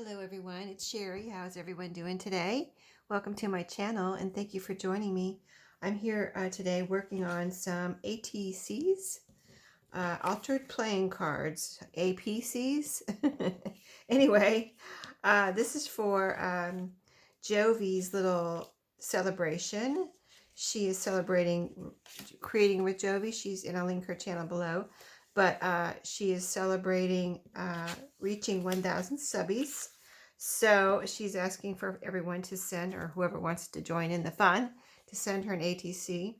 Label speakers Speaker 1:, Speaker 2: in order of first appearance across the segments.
Speaker 1: Hello everyone, it's Sherry. How's everyone doing today? Welcome to my channel and thank you for joining me. I'm here today working on some ATCs, altered playing cards, APCs. Anyway, this is for Jovi's little celebration. She is celebrating creating with Jovi. And I'll link her channel below. But she is celebrating reaching 1,000 subbies. So she's asking for everyone to send, or whoever wants to join in the fun, to send her an ATC.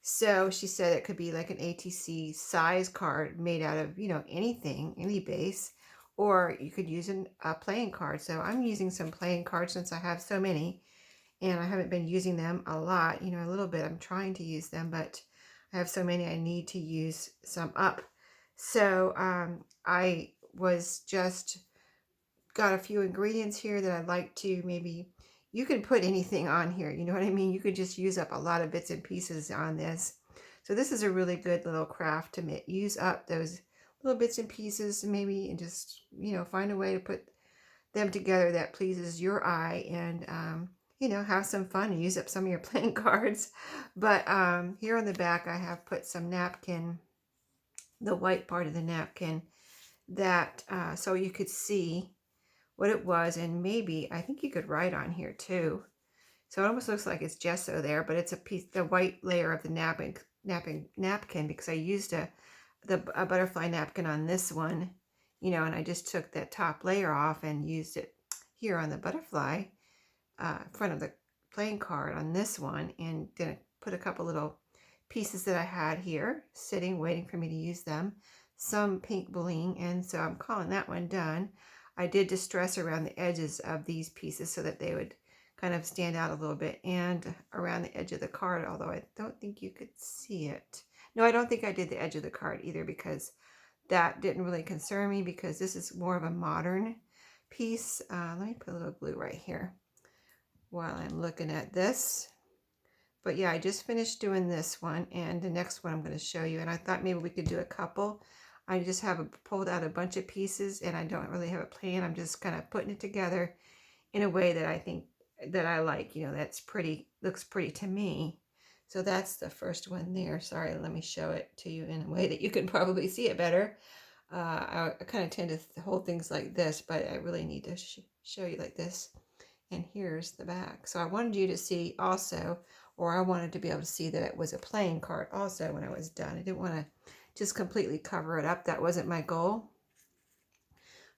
Speaker 1: So she said it could be like an ATC size card made out of, anything, any base, or you could use a playing card. So I'm using some playing cards since I have so many, and I haven't been using them a lot, a little bit. I'm trying to use them, but I have so many I need to use some up. So I was just got a few ingredients here that I'd like to maybe, you can put anything on here, you know what I mean? You could just use up a lot of bits and pieces on this. So this is a really good little craft to use up those little bits and pieces maybe, and just, find a way to put them together that pleases your eye, and have some fun and use up some of your playing cards. But here on the back I have put some napkin, the white part of the napkin, that so you could see what it was, and maybe I think you could write on here too. So it almost looks like it's gesso there, but it's a piece, the white layer of the napkin, because I used a butterfly napkin on this one, and I just took that top layer off and used it here on the butterfly front of the playing card on this one, and then put a couple little pieces that I had here sitting waiting for me to use them, some pink bling, and so I'm calling that one done. I did distress around the edges of these pieces so that they would kind of stand out a little bit, and around the edge of the card, although I don't think you could see it. No, I don't think I did the edge of the card either, because that didn't really concern me, because this is more of a modern piece. Let me put a little glue right here while I'm looking at this. But yeah, I just finished doing this one, and the next one I'm going to show you, and I thought maybe we could do a couple. I just have pulled out a bunch of pieces, and I don't really have a plan. I'm just kind of putting it together in a way that I think that I like, that's pretty, looks pretty to me. So that's the first one there. Sorry, let me show it to you in a way that you can probably see it better. I kind of tend to hold things like this, but I really need to show you like this. And here's the back. So I wanted you to see also, or I wanted to be able to see that it was a playing card also when I was done. I didn't want to just completely cover it up. That wasn't my goal.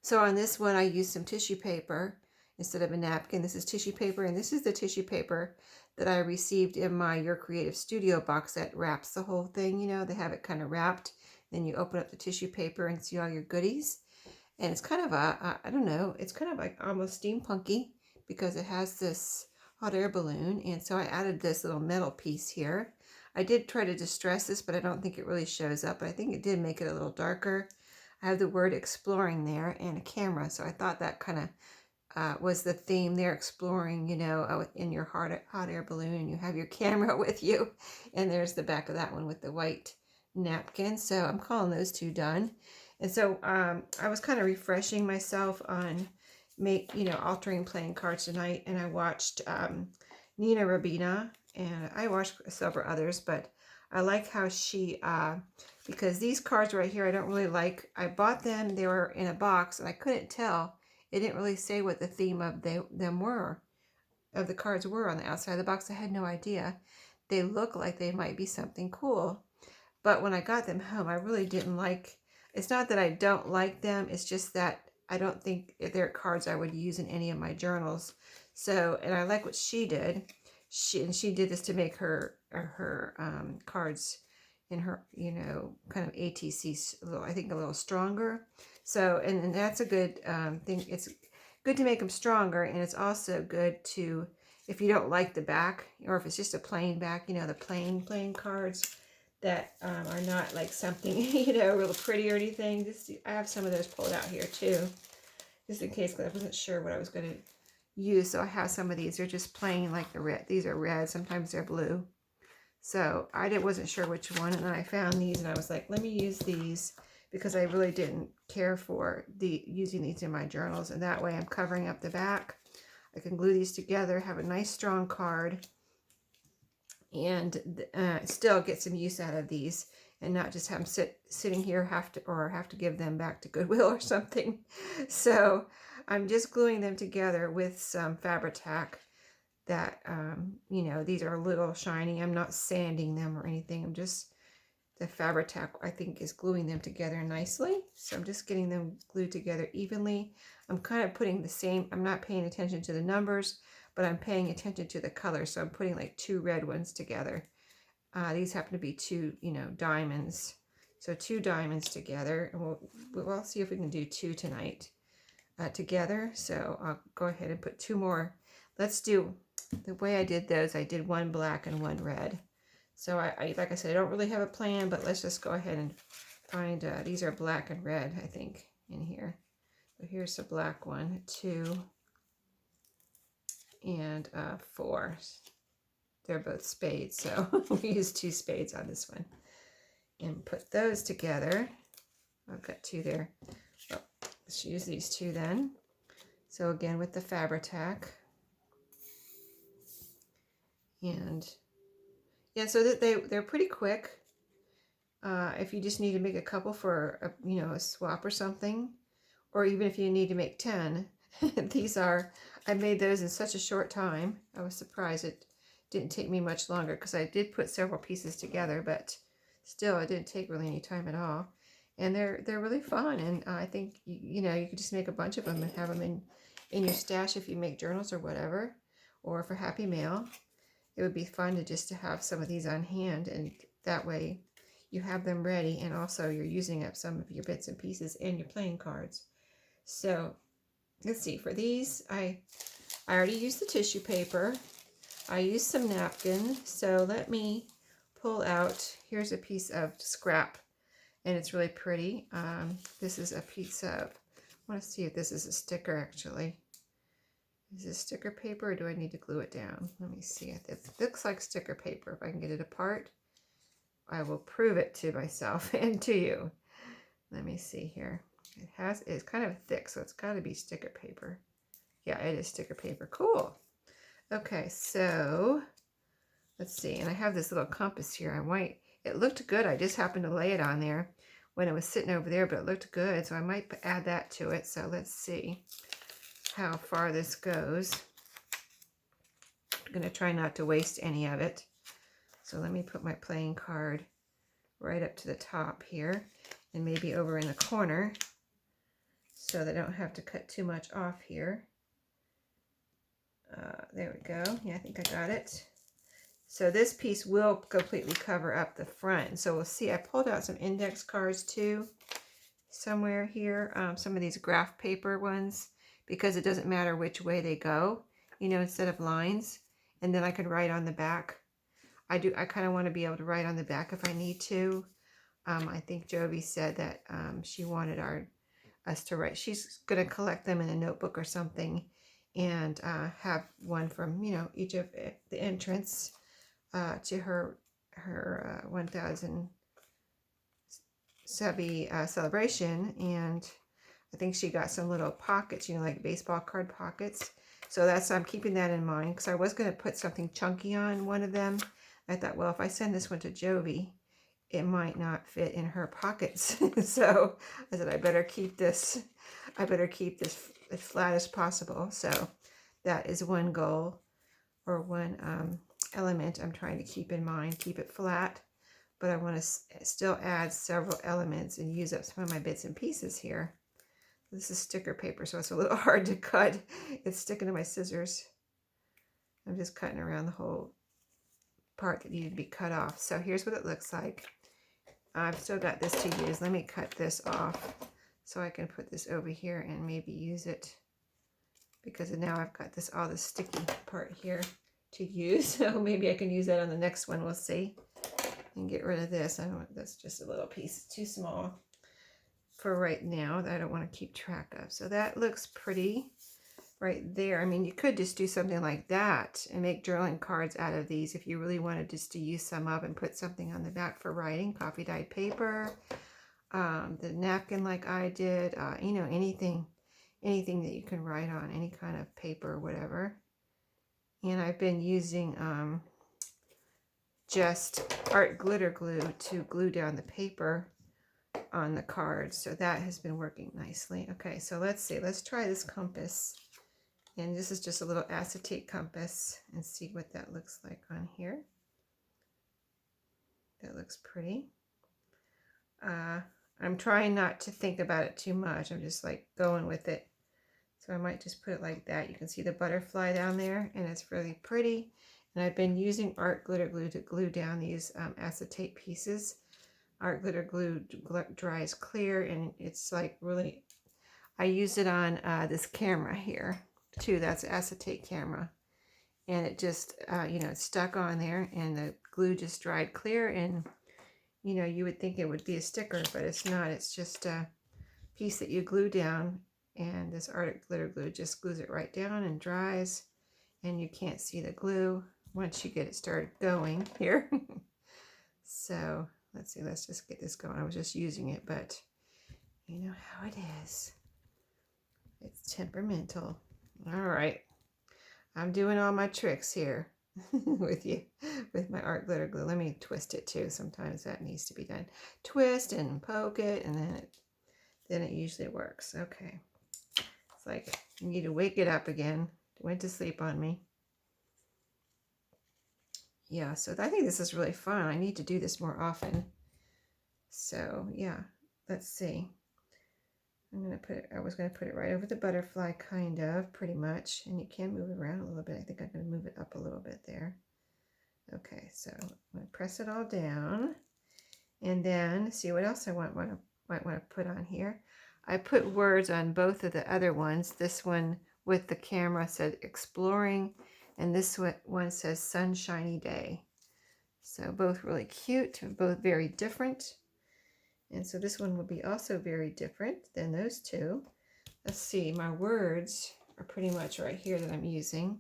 Speaker 1: So on this one, I used some tissue paper instead of a napkin. This is tissue paper, and this is the tissue paper that I received in my Your Creative Studio box that wraps the whole thing. They have it kind of wrapped. Then you open up the tissue paper and see all your goodies. And it's kind of I don't know, it's kind of like almost steampunky, because it has this hot air balloon. And so I added this little metal piece here. I did try to distress this, but I don't think it really shows up. But I think it did make it a little darker. I have the word exploring there and a camera. So I thought that kind of was the theme there, exploring, in your hot air balloon, and you have your camera with you. And there's the back of that one with the white napkin. So I'm calling those two done. And so I was kind of refreshing myself on altering playing cards tonight, and I watched Nina Rabina, and I watched several others, but I like how she because these cards right here I don't really like. I bought them, they were in a box, and I couldn't tell. It didn't really say what the theme of the cards were on the outside of the box. I had no idea. They look like they might be something cool, but when I got them home, I really didn't like. It's not that I don't like them, it's just that I don't think they're cards I would use in any of my journals. So, and I like what she did. She did this to make her cards in her, kind of ATCs, I think a little stronger. So, and that's a good thing. It's good to make them stronger, and it's also good to, if you don't like the back, or if it's just a plain back, the plain cards that are not like something, real pretty or anything. I have some of those pulled out here too, just in case, because I wasn't sure what I was going to use. So I have some of these. They're just plain, like the red. These are red. Sometimes they're blue. So I wasn't sure which one, and then I found these, and I was like, let me use these because I really didn't care for using these in my journals, and that way I'm covering up the back. I can glue these together, have a nice strong card, and still get some use out of these, and not just have them sitting here have to give them back to Goodwill or something. So I'm just gluing them together with some Fabri-Tac that you know, these are a little shiny. I'm not sanding them or anything. I'm just, the Fabri-Tac I think is gluing them together nicely. So I'm just getting them glued together evenly. I'm kind of putting the same, I'm not paying attention to the numbers, but I'm paying attention to the color. So I'm putting like 2 red ones together. These happen to be 2, you know, diamonds. So 2 diamonds together, and we'll see if we can do 2 tonight together. So I'll go ahead and put 2 more. Let's do, the way I did those, I did 1 black and 1 red. So I like I said, I don't really have a plan, but let's just go ahead and find, these are black and red, I think, in here. So here's the black one, 2, and 4. They're both spades, so we use 2 spades on this one. And put those together. I've got 2 there. Well, let's use these 2 then. So again, with the Fabri-Tac. And yeah, so that they're pretty quick. If you just need to make a couple for a, you know, a swap or something, or even if you need to make 10, these are, I made those in such a short time. I was surprised it didn't take me much longer, because I did put several pieces together, but still it didn't take really any time at all. And they're really fun, and I think you know, you could just make a bunch of them and have them in your stash if you make journals or whatever, or for Happy Mail. It would be fun to have some of these on hand, and that way you have them ready, and also you're using up some of your bits and pieces and your playing cards. So let's see, for these I already used the tissue paper. I used some napkin, so let me pull out, here's a piece of scrap, and it's really pretty. This is a piece of, I want to see if this is a sticker actually. Is this sticker paper, or do I need to glue it down? Let me see. It looks like sticker paper. If I can get it apart, I will prove it to myself and to you. Let me see here. It's kind of thick, so it's got to be sticker paper. Yeah, it is sticker paper. Cool. Okay, so let's see. And I have this little compass here. It looked good. I just happened to lay it on there when it was sitting over there, but it looked good, so I might add that to it. So let's see how far this goes. I'm going to try not to waste any of it. So let me put my playing card right up to the top here, and maybe over in the corner, so that I don't have to cut too much off here. There we go. Yeah, I think I got it. So this piece will completely cover up the front. So we'll see. I pulled out some index cards too, somewhere here. Some of these graph paper ones, because it doesn't matter which way they go, you know, instead of lines. And then I could write on the back. I kind of want to be able to write on the back if I need to. I think Jovi said that she wanted us to write. She's going to collect them in a notebook or something, and have one from, you know, each of the entrance to her 1000 subby celebration. And I think she got some little pockets, you know, like baseball card pockets. So I'm keeping that in mind, because I was going to put something chunky on one of them. I thought, well, if I send this one to Jovi, it might not fit in her pockets. So I said, I better keep this as flat as possible. So that is one goal, or one element I'm trying to keep in mind. Keep it flat, but I want to still add several elements and use up some of my bits and pieces here. This is sticker paper, so it's a little hard to cut. It's sticking to my scissors. I'm just cutting around the whole part that needed to be cut off. So here's what it looks like. I've still got this to use. Let me cut this off so I can put this over here and maybe use it, because now I've got all this sticky part here to use. So maybe I can use that on the next one. We'll see. And get rid of this. That's just a little piece. It's too small for right now that I don't want to keep track of. So that looks pretty right there. I mean, you could just do something like that and make journaling cards out of these if you really wanted just to use some up and put something on the back for writing. Coffee dyed paper. the napkin like I did, you know, anything that you can write on, any kind of paper or whatever. And I've been using just art glitter glue to glue down the paper on the cards. So that has been working nicely. Okay, so let's see. Let's try this compass. And this is just a little acetate compass and see what that looks like on here. That looks pretty. I'm trying not to think about it too much. I'm just like going with it. So I might just put it like that. You can see the butterfly down there and it's really pretty. And I've been using art glitter glue to glue down these acetate pieces. Art glitter glue dries clear and it's like really, I use it on this camera here too. That's acetate camera. And it just, you know, it's stuck on there and the glue just dried clear. And, you know, you would think it would be a sticker, but it's not. It's just a piece that you glue down. And this art glitter glue just glues it right down and dries. And you can't see the glue once you get it started going here. So let's see, let's just get this going. I was just using it, but you know how it is. It's temperamental. All right. I'm doing all my tricks here with you, with my art glitter glue. Let me twist it too. Sometimes that needs to be done. Twist and poke it, and then it usually works. Okay. It's like you need to wake it up again. It went to sleep on me. Yeah, so I think this is really fun. I need to do this more often. So yeah, let's see. I was gonna put it right over the butterfly, kind of, pretty much. And you can move it around a little bit. I think I'm gonna move it up a little bit there. Okay, so I'm gonna press it all down. And then see what else I might want to put on here. I put words on both of the other ones. This one with the camera said exploring, and this one says sunshiny day. So both really cute, both very different. And so this one will be also very different than those two. Let's see, my words are pretty much right here that I'm using.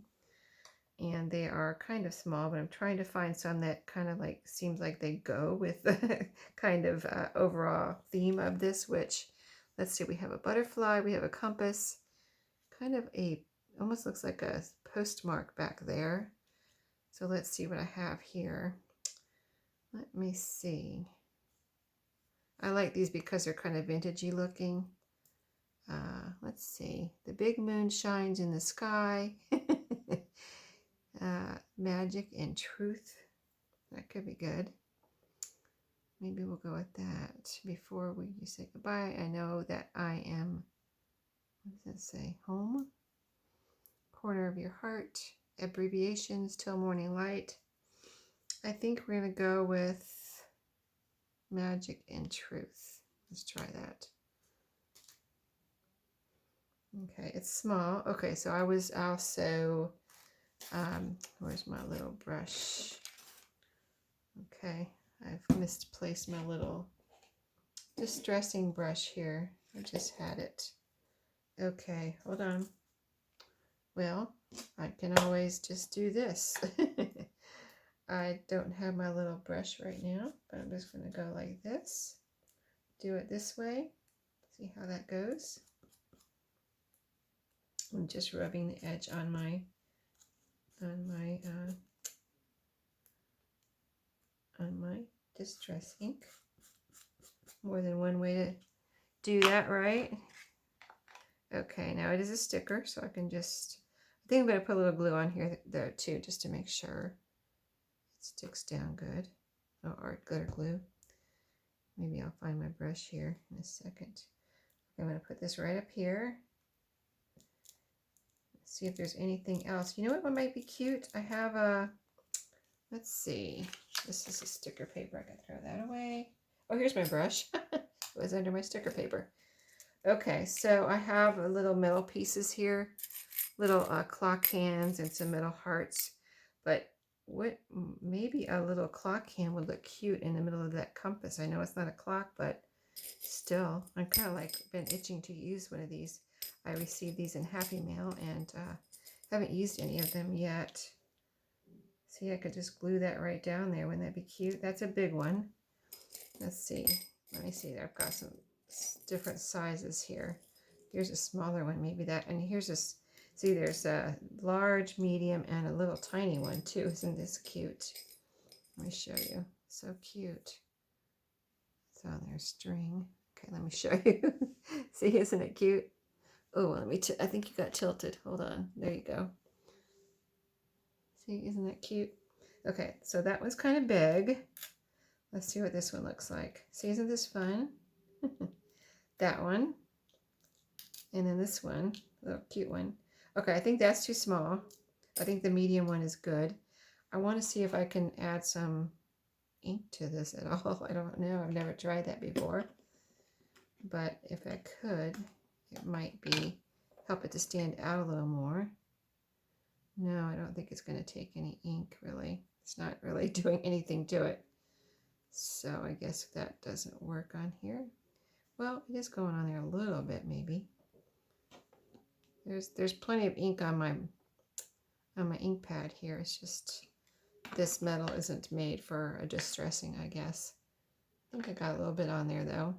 Speaker 1: And they are kind of small, but I'm trying to find some that kind of like seems like they go with the kind of overall theme of this, which, let's see, we have a butterfly, we have a compass, kind of almost looks like a postmark back there. So let's see what I have here. Let me see. I like these because they're kind of vintagey looking. Let's see. The big moon shines in the sky. Magic and truth. That could be good. Maybe we'll go with that. Before we say goodbye, I know that I am, what does it say? Home. Corner of your heart. Abbreviations till morning light. I think we're going to go with magic and truth. Let's try that. Okay, it's small. Okay, so I was also, where's my little brush? Okay, I've misplaced my little distressing brush here. I just had it. Okay, hold on. Well, I can always just do this. I don't have my little brush right now, but I'm just going to go like this. Do it this way. See how that goes. I'm just rubbing the edge on my distress ink. More than one way to do that, right? Okay, now it is a sticker, so I can just, I think I'm going to put a little glue on here though too, just to make sure it sticks down good. Oh, art glitter glue. Maybe I'll find my brush here in a second. I'm going to put this right up here. Let's see if there's anything else. You know what might be cute? I have a, let's see. This is a sticker paper. I can throw that away. Oh, here's my brush. It was under my sticker paper. Okay, so I have a little metal pieces here. Little clock hands and some metal hearts. But maybe a little clock hand would look cute in the middle of that compass. I know it's not a clock, but still, I'm kind of like been itching to use one of these. I received these in Happy Mail and haven't used any of them yet. See, I could just glue that right down there. Wouldn't that be cute? That's a big one. Let's see. Let me see, I've got some different sizes here. Here's a smaller one, maybe that, and here's this, see there's a large, medium, and a little tiny one too. Isn't this cute? Let me show you. So cute. It's on their string. Okay, let me show you. See, isn't it cute? Oh, let me, I think you got tilted. Hold on. There you go. See, isn't that cute? Okay, so that one's kind of big. Let's see what this one looks like. See, isn't this fun? That one. And then this one, little cute one. Okay, I think that's too small. I think the medium one is good. I want to see if I can add some ink to this at all. I don't know. I've never tried that before. But if I could, it might be help it to stand out a little more. No, I don't think it's going to take any ink, really. It's not really doing anything to it. So I guess that doesn't work on here. Well, it is going on there a little bit, maybe. There's plenty of ink on my ink pad here. It's just this metal isn't made for a distressing, I guess. I think I got a little bit on there though.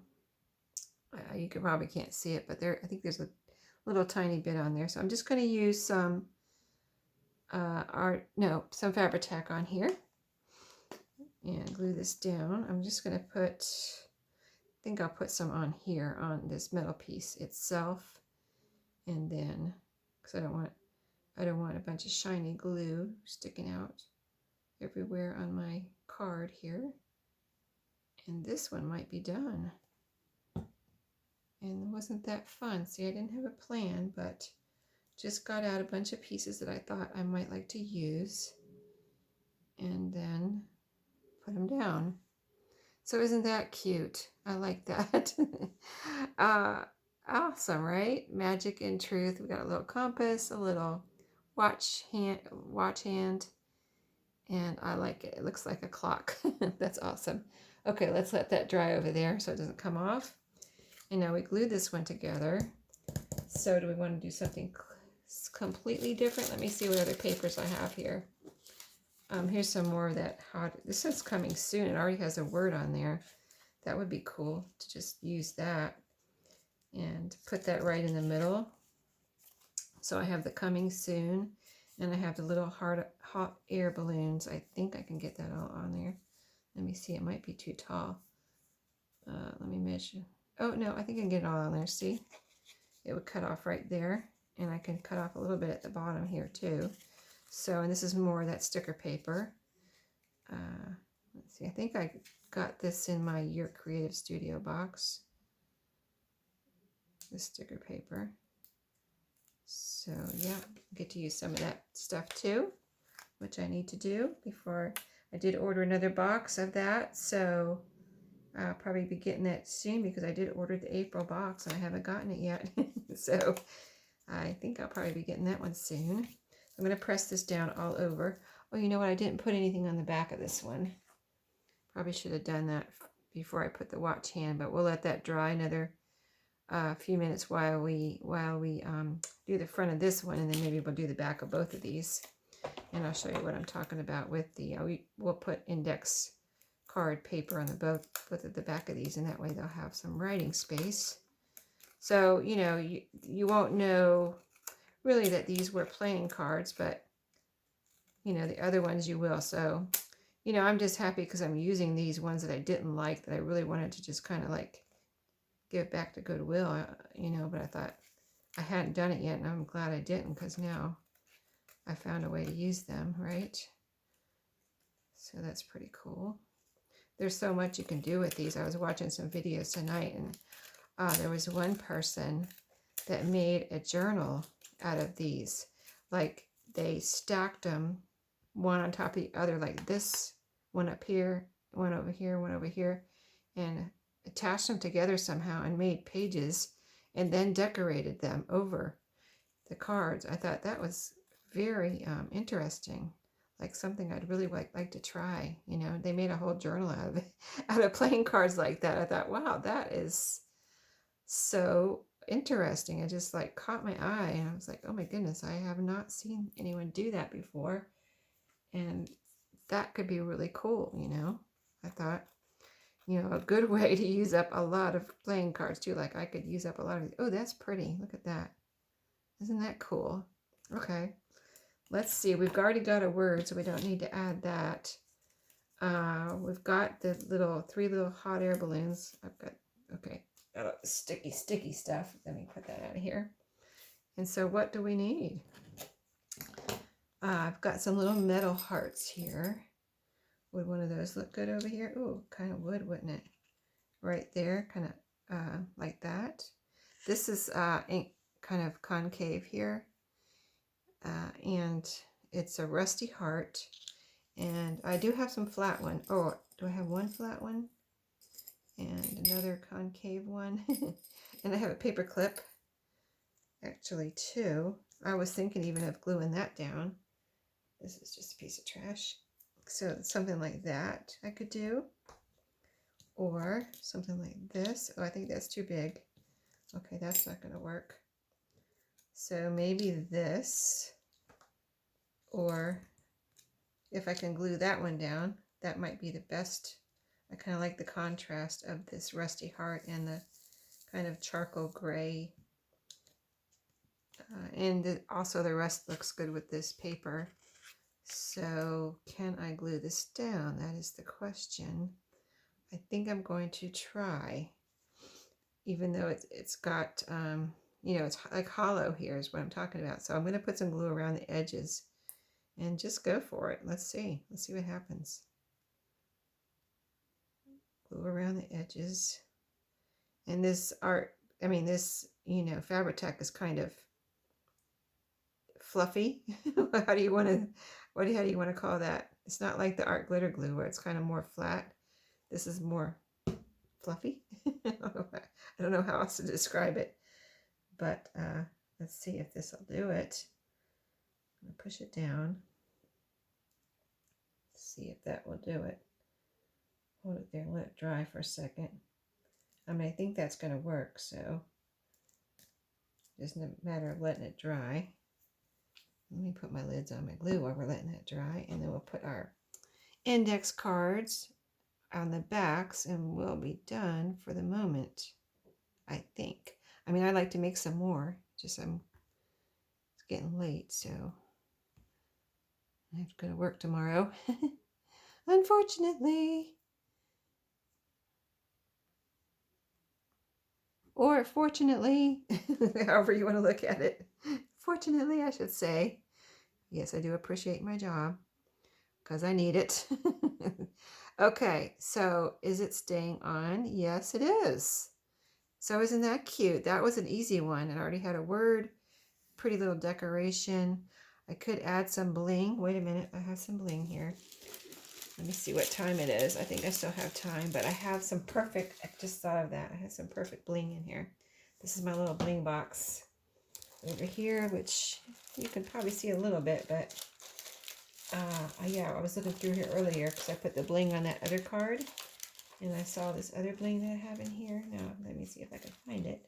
Speaker 1: You probably can't see it, but there, I think there's a little tiny bit on there. So I'm just going to use some some Fabri-Tac on here and glue this down. I'm just going to put, I think I'll put some on here on this metal piece itself, and then because I don't want a bunch of shiny glue sticking out everywhere on my card here. And this one might be done. And wasn't that fun? See, I didn't have a plan, but just got out a bunch of pieces that I thought I might like to use and then put them down. So isn't that cute? I like that. Awesome, right? Magic in truth. We got a little compass, a little watch hand, and I like it. It looks like a clock. That's awesome. Okay, let's let that dry over there so it doesn't come off. And now we glued this one together. So do we want to do something completely different? Let me see what other papers I have here. Here's some more of that hot. This is coming soon. It already has a word on there. That would be cool to just use that and put that right in the middle. So I have the coming soon, and I have the little hot air balloons. I think I can get that all on there. Let me see. It might be too tall. Let me measure. Oh, no, I think I can get it all on there. See? It would cut off right there, and I can cut off a little bit at the bottom here too. So, and this is more of that sticker paper. Let's see, I think I got this in my Your Creative Studio box. The sticker paper. So yeah, I get to use some of that stuff too, which I need to do before. I did order another box of that, so I'll probably be getting that soon because I did order the April box and I haven't gotten it yet. So I think I'll probably be getting that one soon. I'm going to press this down all over. Oh, you know what? I didn't put anything on the back of this one. Probably should have done that before I put the watch hand, but we'll let that dry another few minutes while we do the front of this one, and then maybe we'll do the back of both of these. And I'll show you what I'm talking about with the, we'll put index card paper on the both of the back of these, and that way they'll have some writing space. So, you know, you won't know really that these were playing cards, but, you know, the other ones you will. So, you know, I'm just happy because I'm using these ones that I didn't like, that I really wanted to just kind of like give back to Goodwill, you know, but I thought I hadn't done it yet, and I'm glad I didn't because now I found a way to use them, right? So that's pretty cool. There's so much you can do with these. I was watching some videos tonight, and there was one person that made a journal out of these. Like, they stacked them one on top of the other, like this, one up here, one over here, one over here, and attached them together somehow and made pages and then decorated them over the cards. I thought that was very interesting, like something I'd really like to try. You know, they made a whole journal out of it, out of playing cards like that. I thought, wow, that is so interesting. It just like caught my eye, and I was like, oh my goodness, I have not seen anyone do that before, and that could be really cool. You know, I thought, you know, a good way to use up a lot of playing cards too. Like I could use up a lot of, oh, that's pretty. Look at that. Isn't that cool? Okay. Let's see. We've already got a word, so we don't need to add that. We've got the three little hot air balloons. I've got, okay, got sticky stuff. Let me put that out of here. And so what do we need? I've got some little metal hearts here. Would one of those look good over here? Ooh, kind of would, wouldn't it? Right there, kind of like that. This is kind of concave here. And it's a rusty heart. And I do have some flat one. Oh, do I have one flat one? And another concave one. And I have a paper clip. Actually, two. I was thinking even of gluing that down. This is just a piece of trash. So something like that I could do. Or something like this. Oh, I think that's too big. Okay, that's not going to work. So maybe this. Or if I can glue that one down, that might be the best. I kind of like the contrast of this rusty heart and the kind of charcoal gray. And also the rest looks good with this paper. So can I glue this down? That is the question. I think I'm going to try, even though it's got, you know, it's like hollow here is what I'm talking about. So I'm going to put some glue around the edges and just go for it. Let's see what happens. Glue around the edges. And this art, I mean, this, you know, Fabri-Tac is kind of fluffy. How do you want to call that? It's not like the art glitter glue where it's kind of more flat. This is more fluffy. I don't know how else to describe it. But let's see if this will do it. I'm going to push it down. See if that will do it. Hold it there, let it dry for a second. I mean, I think that's going to work, so just a matter of letting it dry. Let me put my lids on my glue while we're letting that dry, and then we'll put our index cards on the backs, and we'll be done for the moment, I think. I mean, I'd like to make some more, just it's getting late, so I have to go to work tomorrow. Unfortunately. Or fortunately, however you want to look at it. Fortunately, I should say. Yes, I do appreciate my job because I need it. Okay, so is it staying on? Yes, it is. So isn't that cute? That was an easy one. It already had a word, pretty little decoration. I could add some bling. Wait a minute, I have some bling here. Let me see what time it is. I think I still have time, but I have some perfect, I just thought of that. I have some perfect bling in here. This is my little bling box over here, which you can probably see a little bit, but yeah, I was looking through here earlier because I put the bling on that other card, and I saw this other bling that I have in here. Now, let me see if I can find it.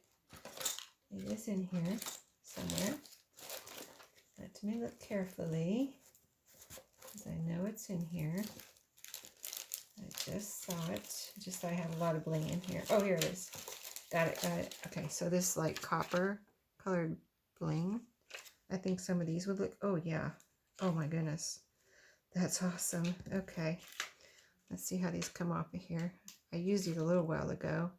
Speaker 1: It is in here somewhere. Let me look carefully, because I know it's in here. I just saw it. Just thought I had a lot of bling in here. Oh, here it is. Got it. Okay, so this like copper colored bling. I think some of these would look, oh yeah. Oh my goodness. That's awesome. Okay. Let's see how these come off of here. I used these a little while ago.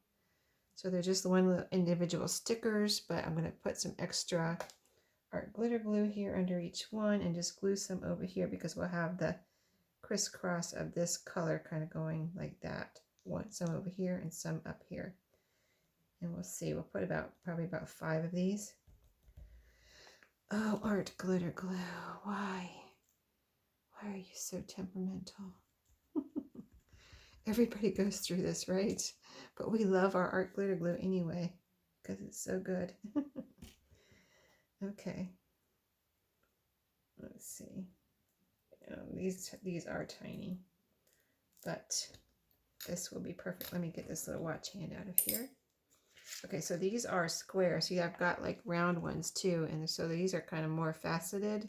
Speaker 1: So they're just the one little individual stickers, but I'm going to put some extra art glitter glue here under each one and just glue some over here because we'll have the crisscross of this color kind of going like that. Some over here and some up here. And we'll see. We'll put probably about 5 of these. Oh, art glitter glue. Why? Why are you so temperamental? Everybody goes through this, right? But we love our art glitter glue anyway because it's so good. Okay. Let's see. These are tiny, but this will be perfect. Let me get this little watch hand out of here. Okay, so these are square. See, I've got like round ones too, and so these are kind of more faceted,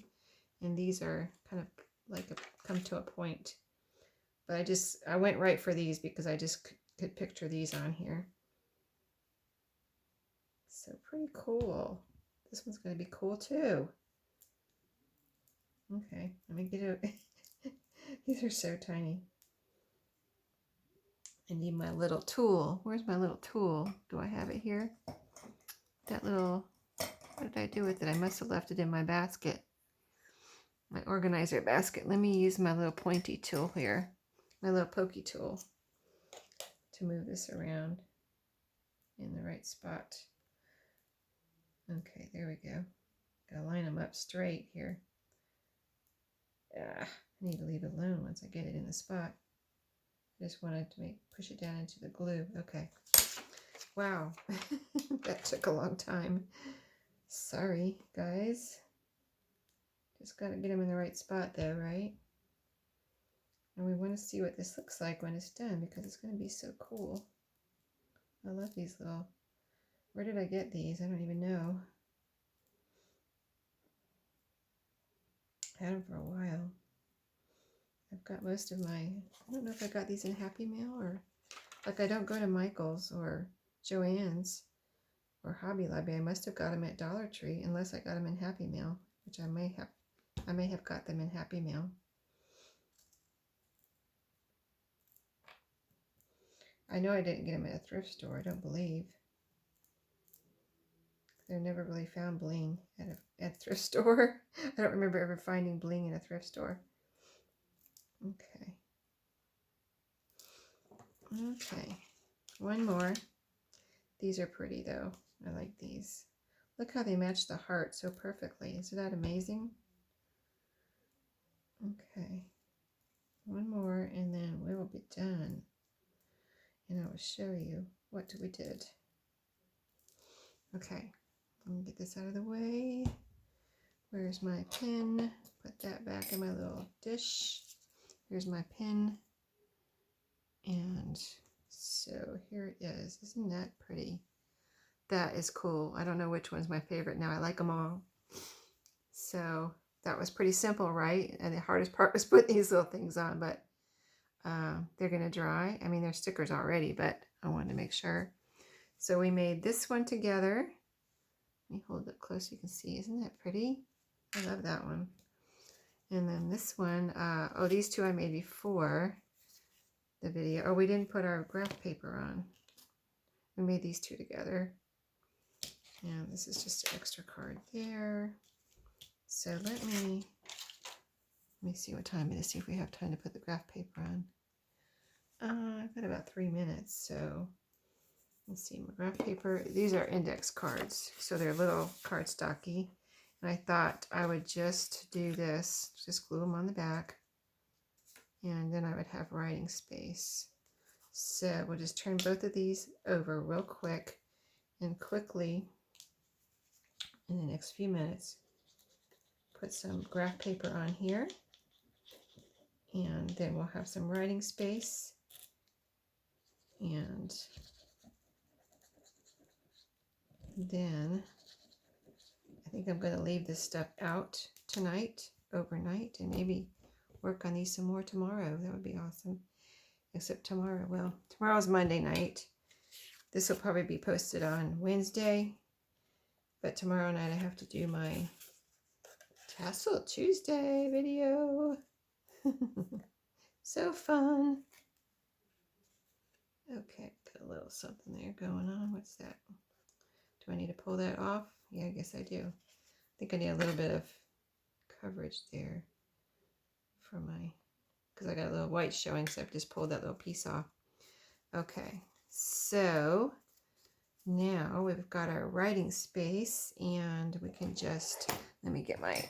Speaker 1: and these are kind of like come to a point. But I went right for these because I just could picture these on here. So pretty cool. This one's going to be cool too. Okay, let me get it. These are so tiny. I need my little tool. Where's my little tool? Do I have it here? That little, what did I do with it? I must have left it in my basket. My organizer basket. Let me use my little pointy tool here. My little pokey tool to move this around in the right spot. Okay, there we go. Gotta line them up straight here. I need to leave it alone once I get it in the spot. I just wanted to push it down into the glue. Okay. Wow, that took a long time. Sorry, guys. Just gotta get them in the right spot though, right? And we want to see what this looks like when it's done because it's going to be so cool. I love these little... Where did I get these? I don't even know. Had them for a while. I've got most of my... I don't know if I got these in Happy Meal or... Like I don't go to Michael's or Joann's or Hobby Lobby. I must have got them at Dollar Tree unless I got them in Happy Meal, which I may have. I may have got them in Happy Meal. I know I didn't get them at a thrift store, I don't believe. They're never really found bling at a thrift store. I don't remember ever finding bling in a thrift store. Okay. Okay. One more. These are pretty though. I like these. Look how they match the heart so perfectly. Isn't that amazing? Okay. One more and then we will be done. And I will show you what we did. Okay. Let me get this out of the way. Where's my pen? Put that back in my little dish. Here's my pen. And so here it is. Isn't that pretty? That is cool. I don't know which one's my favorite now. I like them all. So that was pretty simple, right? And the hardest part was putting these little things on, but they're going to dry. I mean, they're stickers already, but I wanted to make sure. So we made this one together. Let me hold it close so you can see. Isn't that pretty? I love that one. And then this one, oh, these two I made before the video. Oh, we didn't put our graph paper on. We made these two together. And this is just an extra card there. So let me see what time it is, see if we have time to put the graph paper on. I've got about 3 minutes, so let's see, my graph paper. These are index cards, so they're little cardstocky. And I thought I would just do this, just glue them on the back, and then I would have writing space. So we'll just turn both of these over real quick and quickly in the next few minutes put some graph paper on here, and then we'll have some writing space. And then I think I'm going to leave this stuff out tonight, overnight, and maybe work on these some more tomorrow. That would be awesome. Except tomorrow, well, tomorrow's Monday night. This will probably be posted on Wednesday, but tomorrow night I have to do my Tassel Tuesday video. So fun. Okay, got a little something there going on. What's that? Do I need to pull that off? Yeah, I guess I do. I think I need a little bit of coverage there for my, because I got a little white showing, so I've just pulled that little piece off. Okay, so now we've got our writing space, and we can just, let me get my,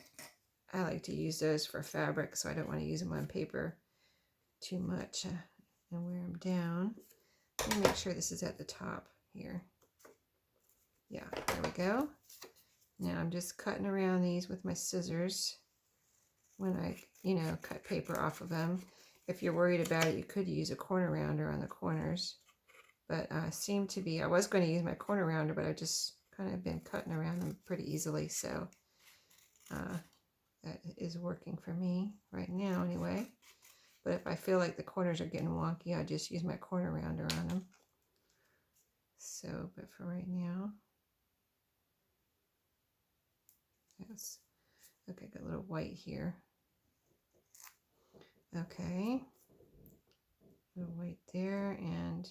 Speaker 1: I like to use those for fabric, so I don't want to use them on paper too much and wear them down. Let me make sure this is at the top here. Yeah, there we go. Now I'm just cutting around these with my scissors when I, cut paper off of them. If you're worried about it, you could use a corner rounder on the corners. But seemed to be, I was going to use my corner rounder, but I've just kind of been cutting around them pretty easily. So that is working for me right now anyway. But if I feel like the corners are getting wonky, I just use my corner rounder on them. So, but for right now, yes. Okay, got a little white here. Okay, a little white there, and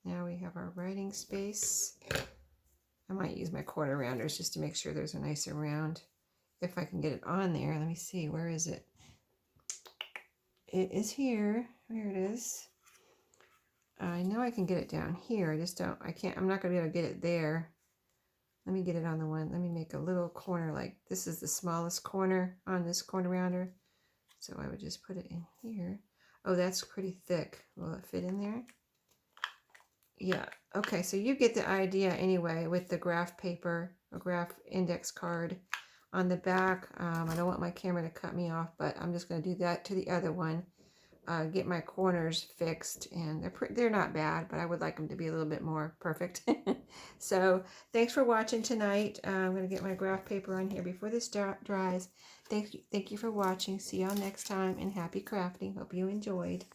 Speaker 1: now we have our writing space. I might use my corner rounders just to make sure there's a nicer round. If I can get it on there, let me see, where is it? It is here. There it is. I know I can get it down here. I just don't, I'm not gonna be able to get it there. Let me get it on the one. Let me make a little corner, like this is the smallest corner on this corner rounder. So I would just put it in here. Oh, that's pretty thick. Will it fit in there? Yeah. Okay, so you get the idea anyway with the graph paper or graph index card on the back. I don't want my camera to cut me off, but I'm just going to do that to the other one. Get my corners fixed, and they're not bad, but I would like them to be a little bit more perfect. So thanks for watching tonight. I'm going to get my graph paper on here before this dries. Thank you for watching. See y'all next time, and happy crafting. Hope you enjoyed.